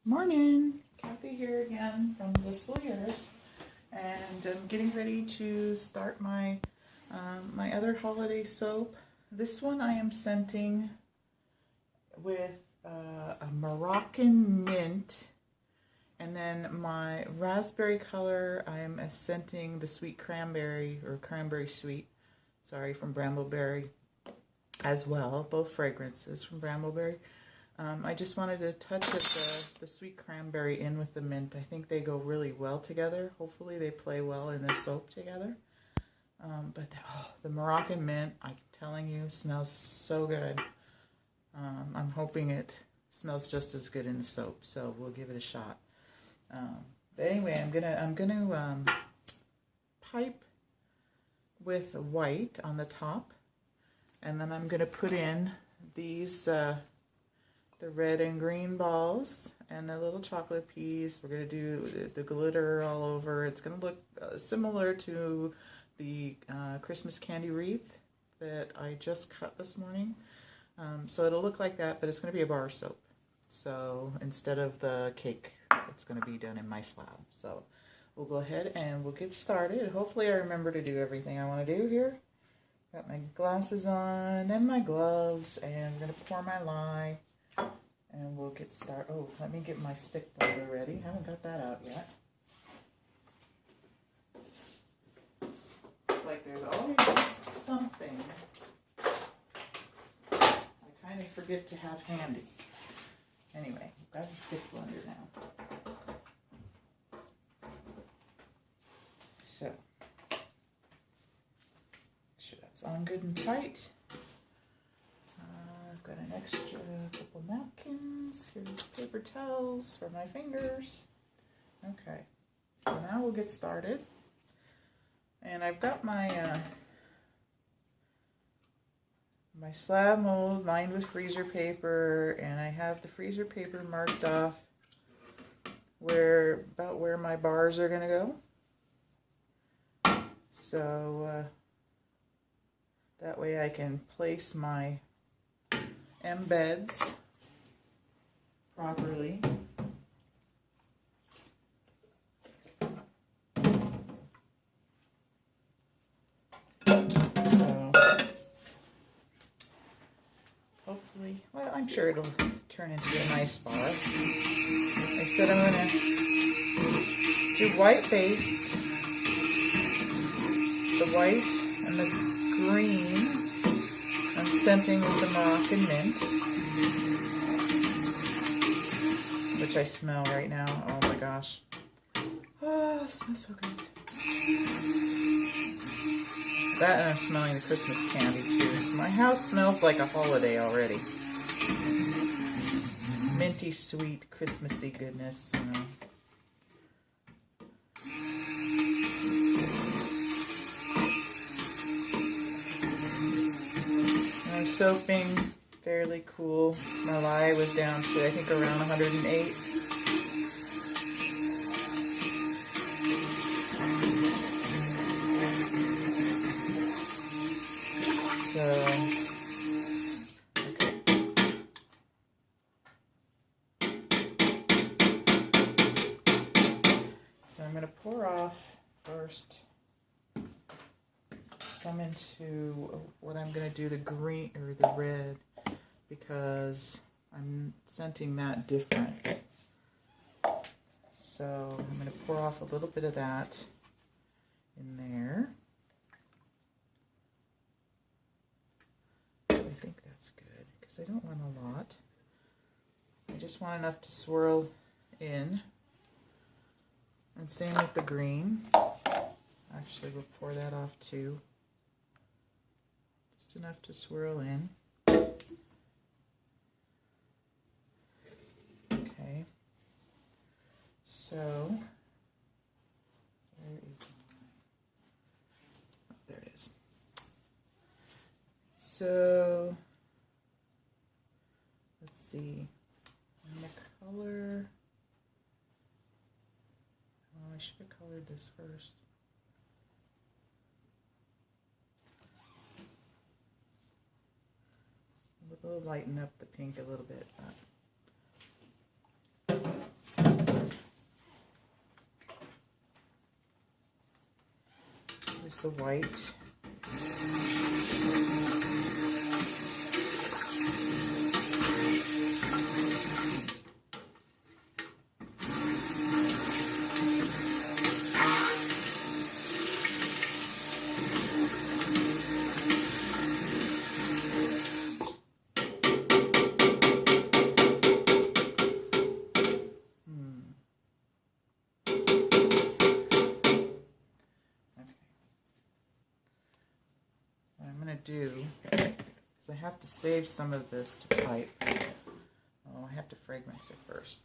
Morning, Kathy here again from the Slayers, and I'm getting ready to start my my other holiday soap. This one I am scenting with a Moroccan Mint, and then my raspberry color I am scenting the sweet cranberry or cranberry sweet, sorry, from Brambleberry as well. Both fragrances from Brambleberry. I just wanted to touch the sweet cranberry in with the mint. I think they go really well together. Hopefully they play well in the soap together. The Moroccan Mint, I'm telling you, smells so good. I'm hoping it smells just as good in the soap, so we'll give it a shot. But anyway, I'm gonna pipe with white on the top, and then I'm gonna put in these the red and green balls and the little chocolate piece. We're going to do the glitter all over. It's going to look similar to the Christmas candy wreath that I just cut this morning. So it'll look like that, but it's going to be a bar soap. So instead of the cake, it's going to be done in my slab. So we'll go ahead and we'll get started. Hopefully I remember to do everything I want to do here. Got my glasses on and my gloves, and I'm going to pour my lye. And we'll get started. Oh, let me get my stick builder ready. Haven't got that out yet. It's like there's always something I kind of forget to have handy. Anyway, I've got the stick blender now. So, make sure that's on good and tight. I've got an extra couple napkins. Here's paper towels for my fingers. Okay, so now we'll get started. And I've got my my slab mold lined with freezer paper, and I have the freezer paper marked off about where my bars are going to go. So that way I can place my embeds properly. So hopefully, well, I'm sure it'll turn into a nice bar. I said I'm going to do white base, the white and the green. I'm scenting with the Moroccan Mint, which I smell right now. Oh my gosh. Oh, it smells so good. That, and I'm smelling the Christmas candy too. So my house smells like a holiday already. Minty, sweet, Christmassy goodness, you know. I'm soaping fairly cool. My lye was down to, I think, around 108. So, okay. So I'm going to pour off first some into what I'm going to do, the green or the red, because I'm scenting that different. So I'm going to pour off a little bit of that in there. I think that's good because I don't want a lot. I just want enough to swirl in. And same with the green. Actually, we'll pour that off too. Just enough to swirl in. Okay. So, there it is. So, let's see. And the color. Oh, I should have colored this first. We'll lighten up the pink a little bit. just the white. Do because I have to save some of this to pipe. Oh, I have to fragrance it first.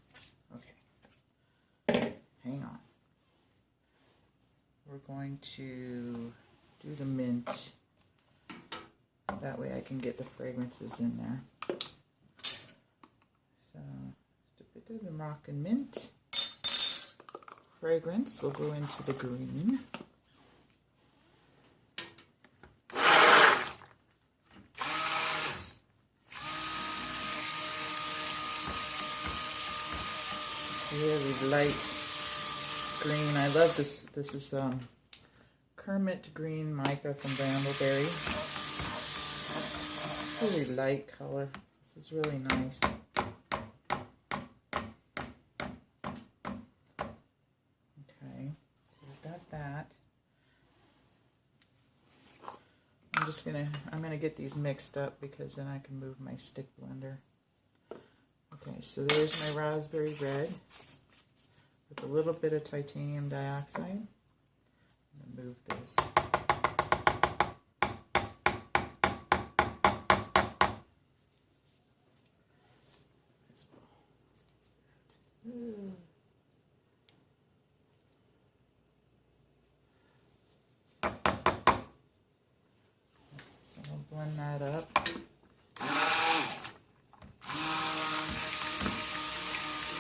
Okay, hang on. We're going to do the mint. That way I can get the fragrances in there. So, just a bit of the Moroccan Mint fragrance will go into the green. Really light green. I love this. This is Kermit Green Mica from Brambleberry. Really light color. This is really nice. Okay, so we've got that. I'm gonna get these mixed up because then I can move my stick blender. Okay, so there's my raspberry red with a little bit of titanium dioxide. I'm going to move this. So I'll blend that up.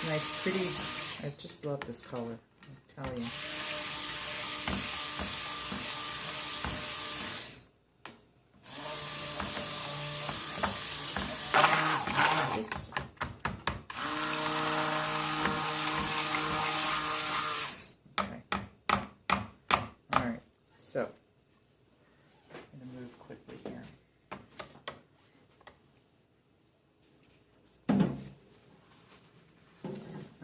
Nice, pretty. I just love this color, I tell you. Oops. Okay. All right. So I'm going to move quickly here.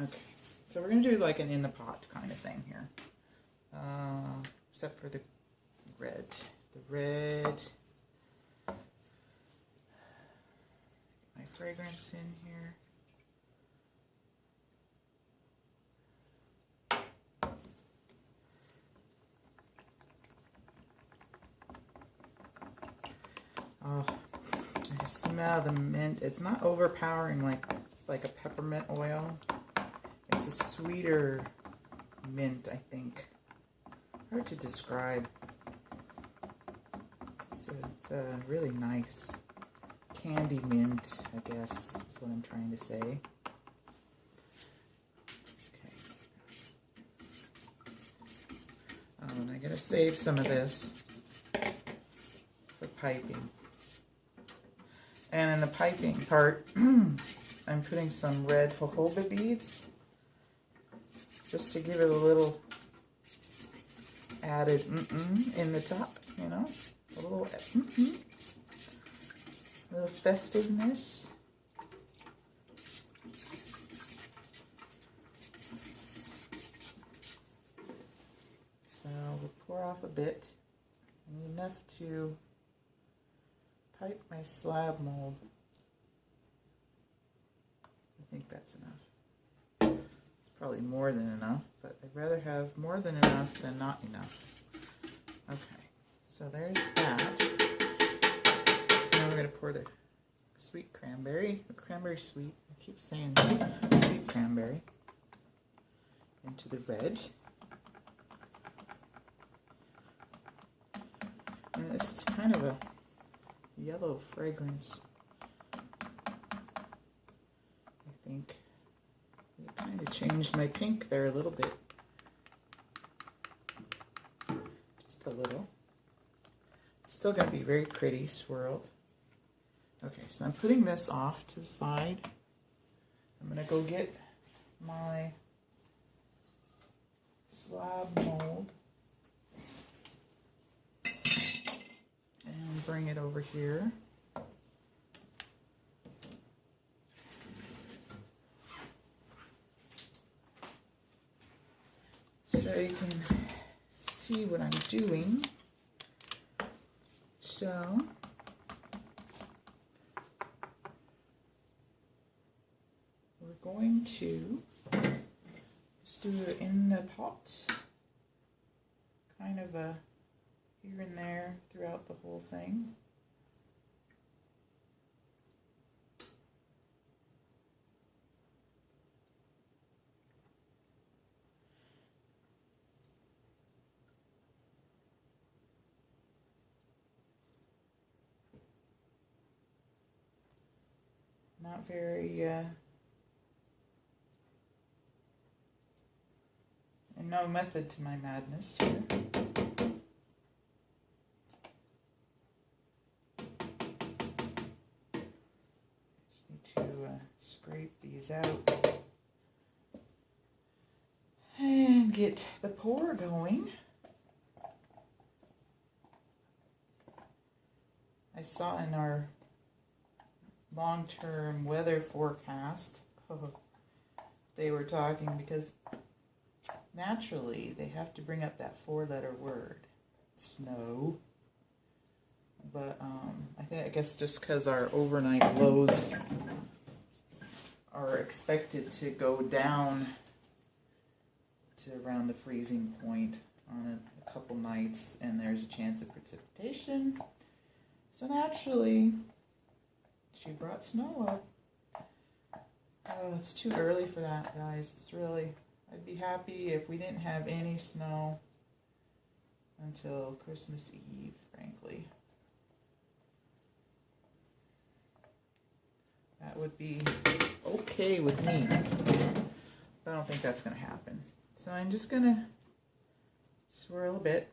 Okay. So we're going to do like an in the pot kind of thing here, except for the red. The red, my fragrance in here. Oh, I smell the mint. It's not overpowering like a peppermint oil. It's a sweeter mint, I think. Hard to describe. It's a really nice candy mint, I guess, is what I'm trying to say. Okay. Oh, and I gotta save some of this for piping. And in the piping part, I'm putting some red jojoba beads, just to give it a little added in the top, you know, a little festiveness. So we'll pour off a bit, and enough to pipe my slab mold. I think that's enough. Probably more than enough, but I'd rather have more than enough than not enough. Okay, so there's that. Now we're going to pour the sweet cranberry, or cranberry sweet, I keep saying sweet cranberry, into the red. And this is kind of a yellow fragrance, I think. It kind of changed my pink there a little bit. Just a little. It's still going to be very pretty swirled. Okay, so I'm putting this off to the side. I'm going to go get my slab mold. bring it over here. So you can see what I'm doing. So we're going to just do it in the pot, kind of a here and there throughout the whole thing. Not very, and no method to my madness here. Just need to scrape these out and get the pour going. I saw in our long-term weather forecast, they were talking because naturally they have to bring up that 4-letter word, snow. But I guess just because our overnight lows are expected to go down to around the freezing point on a couple nights, and there's a chance of precipitation. So naturally, she brought snow up. Oh, it's too early for that, guys. It's really, I'd be happy if we didn't have any snow until Christmas Eve, frankly. That would be okay with me. But I don't think that's going to happen. So I'm just going to swirl a bit.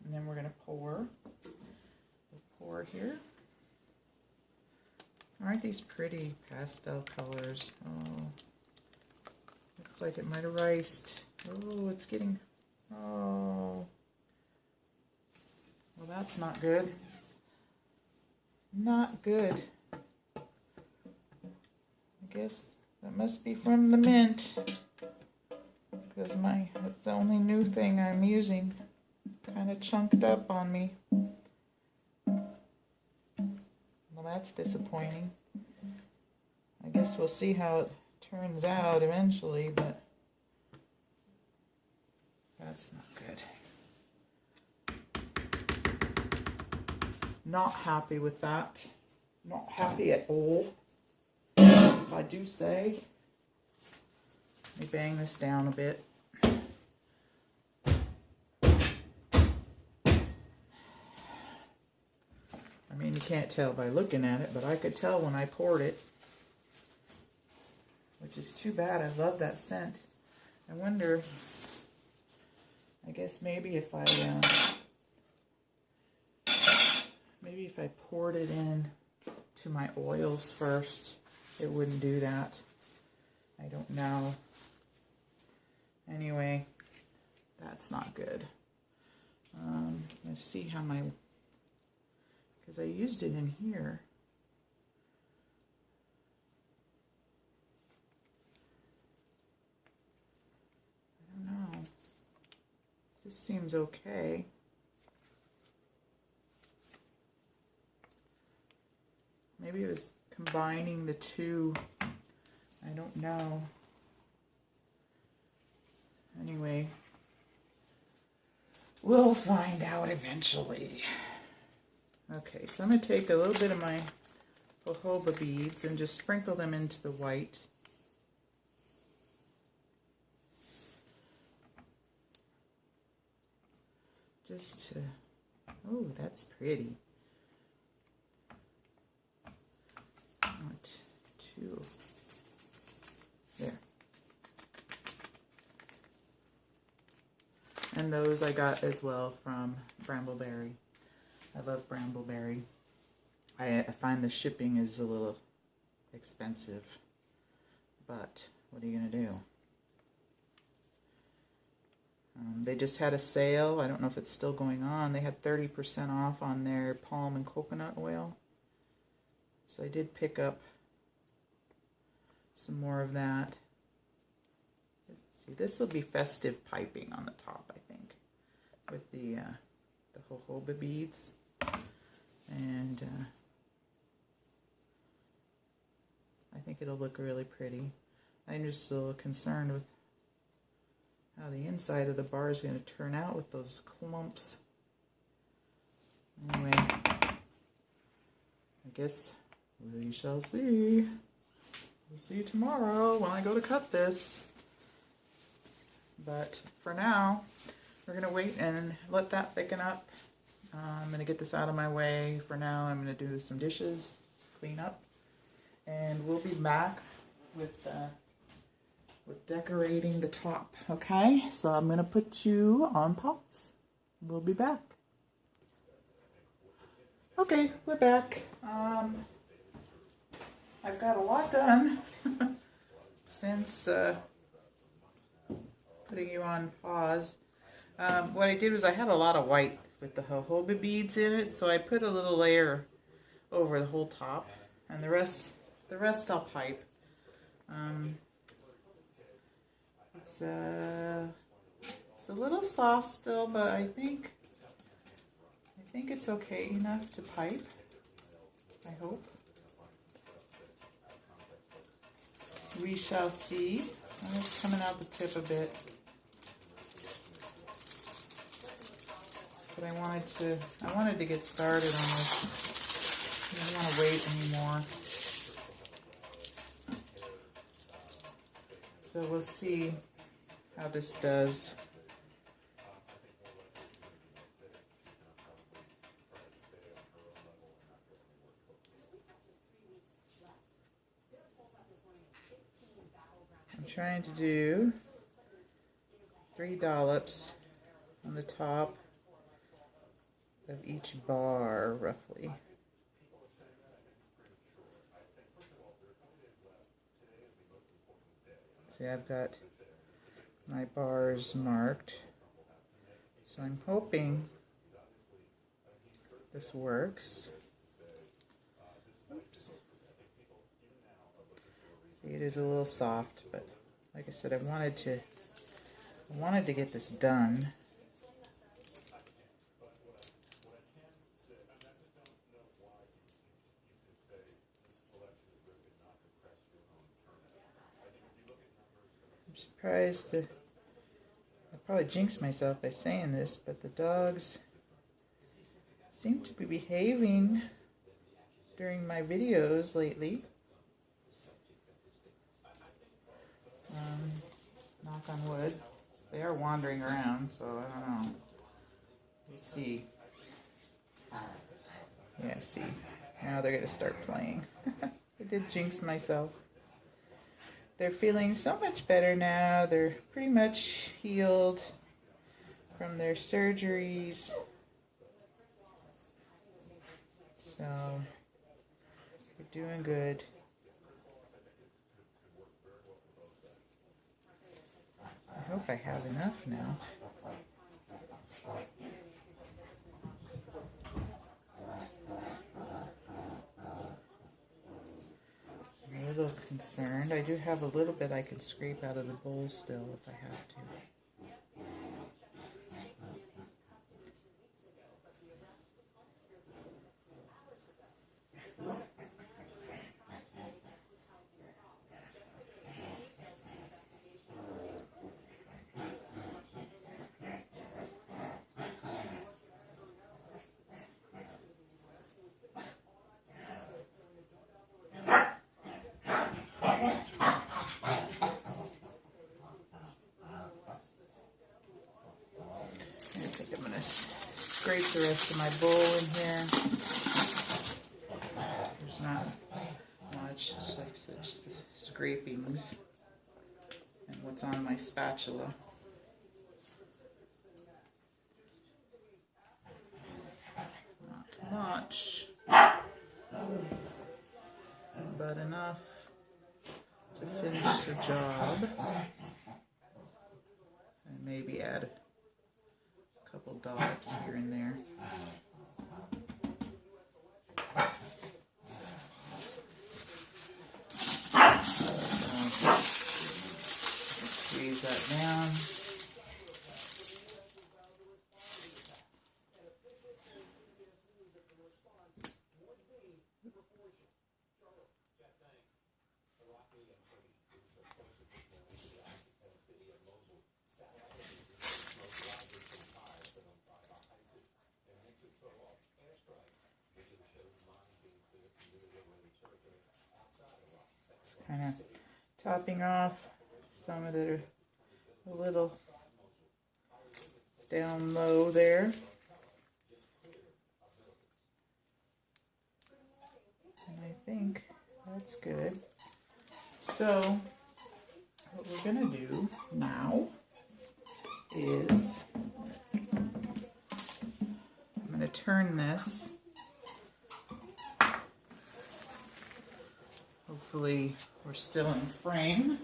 And then we're going to pour. We'll pour here. Aren't these pretty pastel colors? Oh, looks like it might have riced. Oh, it's getting, oh. Well, that's not good. Not good. I guess that must be from the mint, because that's the only new thing I'm using. Kind of chunked up on me. Well, that's disappointing. I guess we'll see how it turns out eventually, but that's not good. Not happy with that. Not happy at all, if I do say. Let me bang this down a bit. I mean, you can't tell by looking at it, but I could tell when I poured it, which is too bad. I love that scent. I wonder, I guess maybe if I poured it in to my oils first, it wouldn't do that. I don't know. Anyway, that's not good. Let's see how my, because I used it in here. I don't know. This seems okay. Maybe it was combining the two. I don't know. Anyway, we'll find out eventually. Okay, so I'm going to take a little bit of my jojoba beads and just sprinkle them into the white. Just to, oh, that's pretty. Not too, there. And those I got as well from Brambleberry. I love Brambleberry. I find the shipping is a little expensive, but what are you going to do? They just had a sale. I don't know if it's still going on. They had 30% off on their palm and coconut oil. So I did pick up some more of that. Let's see, this will be festive piping on the top, I think, with the jojoba beads. And I think it'll look really pretty. I'm just a little concerned with how the inside of the bar is going to turn out with those clumps. Anyway, I guess we shall see. We'll see tomorrow when I go to cut this. But for now, we're going to wait and let that thicken up. I'm going to get this out of my way. For now, I'm going to do some dishes, clean up, and we'll be back with decorating the top. Okay, so I'm going to put you on pause. We'll be back. Okay, we're back. I've got a lot done since putting you on pause. What I did was I had a lot of white with the jojoba beads in it, so I put a little layer over the whole top, and the rest I'll pipe. It's a little soft still, but I think it's okay enough to pipe. I hope. We shall see. It's coming out the tip a bit. But I wanted to get started on this. I don't want to wait anymore. So we'll see how this does. I'm trying to do 3 dollops on the top of each bar, roughly. See, I've got my bars marked, so I'm hoping this works. Oops. See, it is a little soft, but like I said, I wanted to get this done. I'm surprised I'll probably jinx myself by saying this, but the dogs seem to be behaving during my videos lately. Knock on wood. They are wandering around, so I don't know. We'll see. Yeah, see. Now they're going to start playing. I did jinx myself. They're feeling so much better now. They're pretty much healed from their surgeries. So, they're doing good. I hope I have enough now. I'm a little concerned. I do have a little bit I can scrape out of the bowl still if I have to. Scrape the rest of my bowl in here. There's not much, just like I said, just the scrapings and what's on my spatula. Not much, but enough to finish the job. And maybe add a couple dots here and there. Squeeze that down. Kind of topping off some of that are a little down low there. And I think that's good. So what we're going to do now is I'm going to turn this. Hopefully we're still in frame.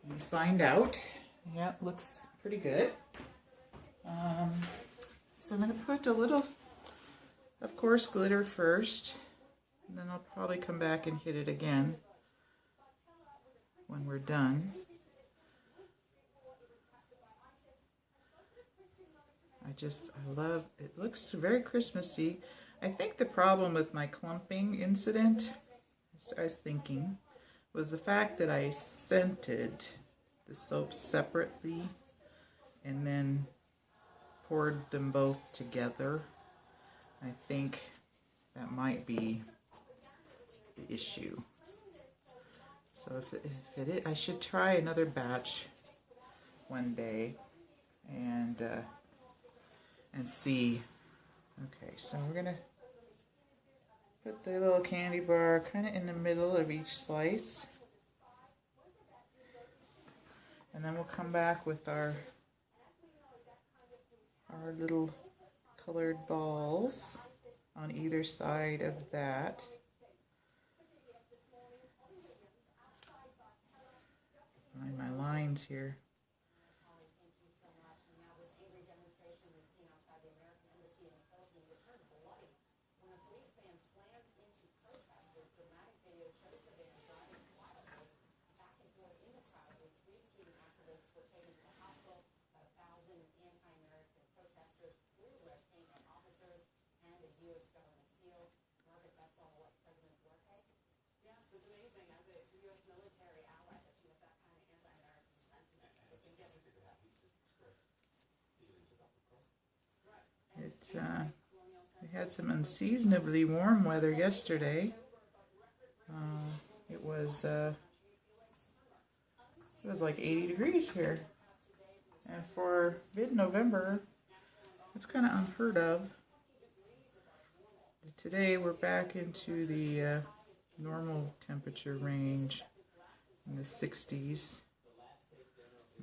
We find out. Yeah, it looks pretty good. So I'm going to put a little, of course, glitter first. And then I'll probably come back and hit it again when we're done. I love, it looks very Christmassy. I think the problem with my clumping incident, I was thinking, was the fact that I scented the soaps separately and then poured them both together. I think that might be the issue. So if it is, I should try another batch one day and see. Okay, so we're gonna put the little candy bar kind of in the middle of each slice. And then we'll come back with our little colored balls on either side of that. Find my lines here. We had some unseasonably warm weather yesterday. It was like 80 degrees here, and for mid-November, it's kind of unheard of. Today we're back into the normal temperature range in the 60s.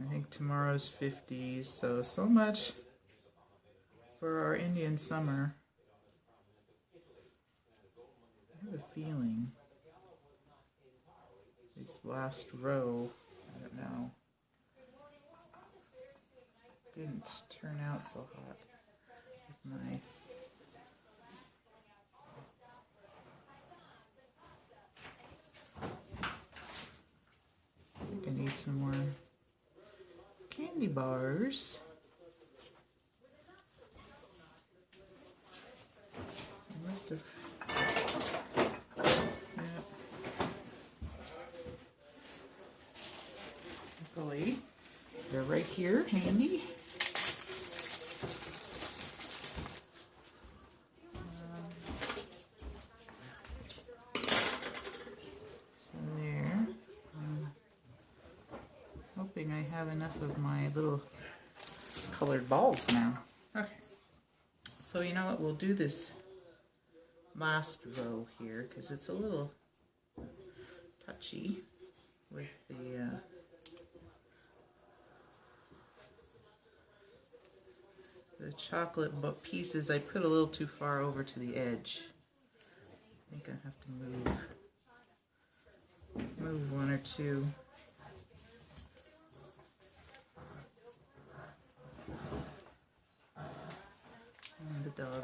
I think tomorrow's 50s, so much for our Indian summer. I have a feeling this last row, I don't know, didn't turn out so hot with my I think I need some more candy bars. I must have. Yeah. Luckily, they're right here, handy. So there. Hoping I have enough of my little colored balls now. Okay. So you know what? We'll do this last row here because it's a little touchy with the chocolate pieces. I put a little too far over to the edge. I think I have to move one or two.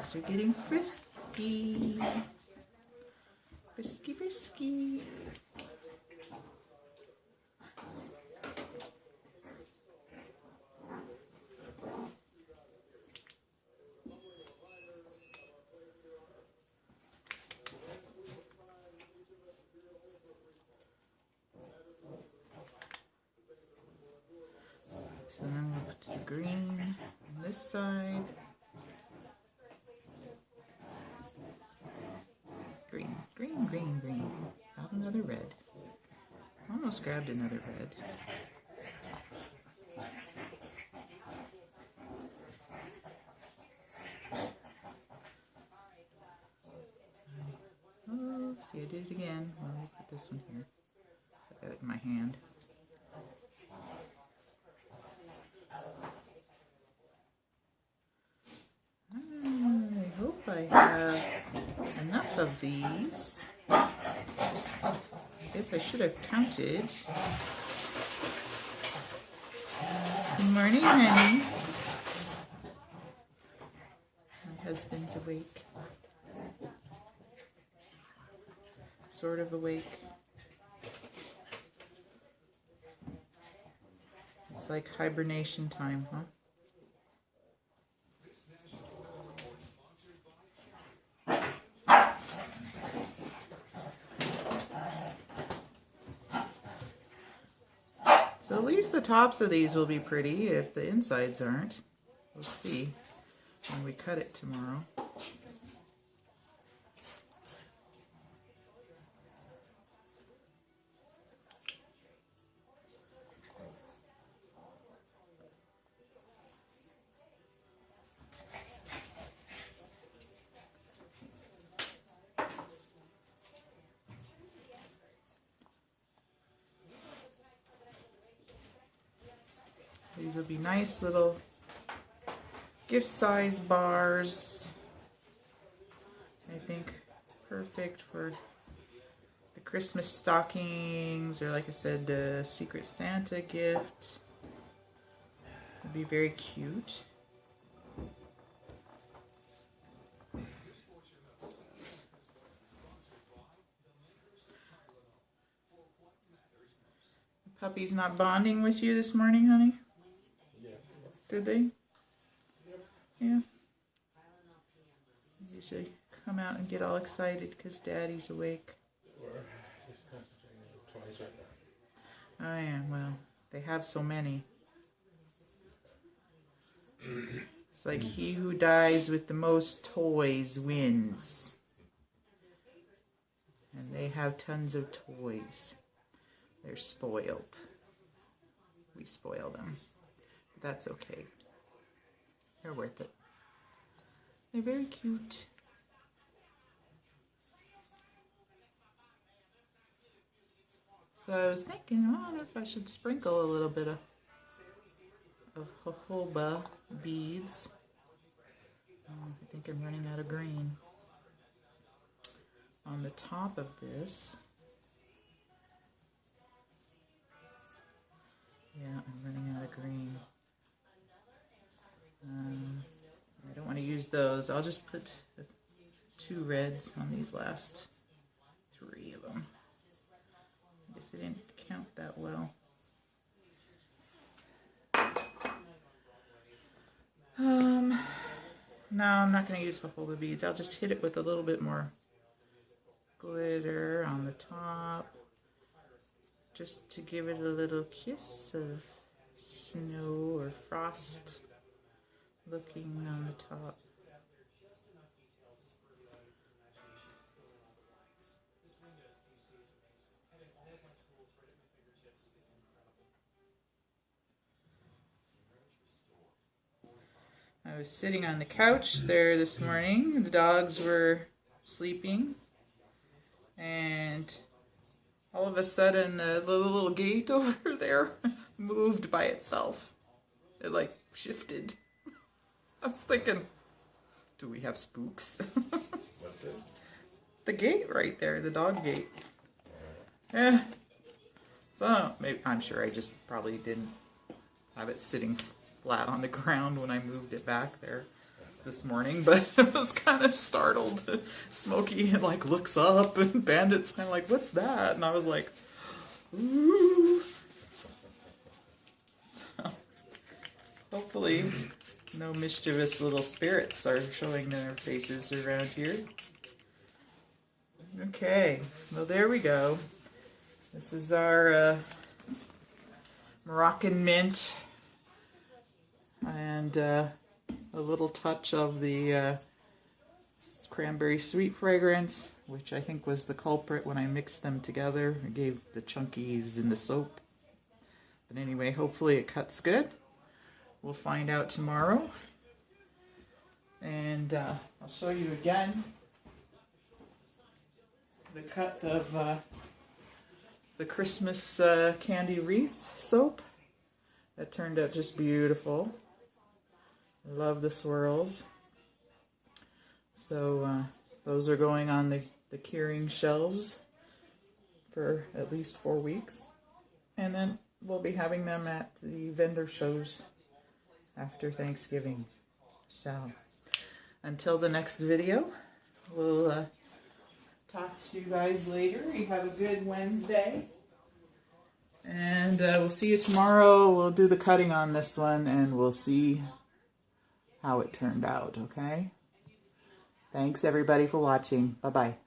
dogs are getting frisky. Frisky, frisky. So then we'll put the green on this side. Green, green, green, green. Got another red. Almost grabbed another red. Oh, see, I did it again. Well, I'll put this one here. I got it in my hand. I hope I have enough of these. I guess I should have counted. Good morning, honey. My husband's awake. Sort of awake. It's like hibernation time, huh? So at least the tops of these will be pretty if the insides aren't. We'll see when we cut it tomorrow. These will be nice little gift size bars. I think perfect for the Christmas stockings, or like I said, the Secret Santa gift. It'll be very cute. The puppy's not bonding with you this morning, honey? Did they? Yeah. Usually come out and get all excited because Daddy's awake. Oh yeah, well, they have so many. It's like he who dies with the most toys wins. And they have tons of toys. They're spoiled. We spoil them. That's okay. They're worth it. They're very cute. So I was thinking, I don't know if I should sprinkle a little bit of jojoba beads. I think I'm running out of green. On the top of this. Yeah, I'm running out of green. I don't want to use those. I'll just put 2 reds on these last 3 of them. I guess I didn't count that well. No, I'm not going to use jojoba beads. I'll just hit it with a little bit more glitter on the top, just to give it a little kiss of snow or frost looking on the top. I was sitting on the couch there this morning. The dogs were sleeping, and all of a sudden the little gate over there moved by itself. It like shifted. I was thinking, do we have spooks? What's it? The gate right there, the dog gate. Yeah. So maybe, I'm sure I just probably didn't have it sitting flat on the ground when I moved it back there. this morning, but I was kind of startled. Smokey like looks up and Bandit's kind of like, what's that? And I was like, ooh. So, hopefully no mischievous little spirits are showing their faces around here. Okay, well there we go. This is our Moroccan mint and a little touch of the cranberry sweet fragrance, which I think was the culprit when I mixed them together. It gave the chunkies in the soap. But anyway, hopefully it cuts good. We'll find out tomorrow. And I'll show you again the cut of the Christmas candy wreath soap. That turned out just beautiful. I love the swirls. So those are going on the curing shelves for at least 4 weeks. And then we'll be having them at the vendor shows after Thanksgiving. So until the next video, we'll talk to you guys later. You have a good Wednesday. And we'll see you tomorrow. We'll do the cutting on this one and we'll see how it turned out, okay? Thanks everybody for watching. Bye-bye.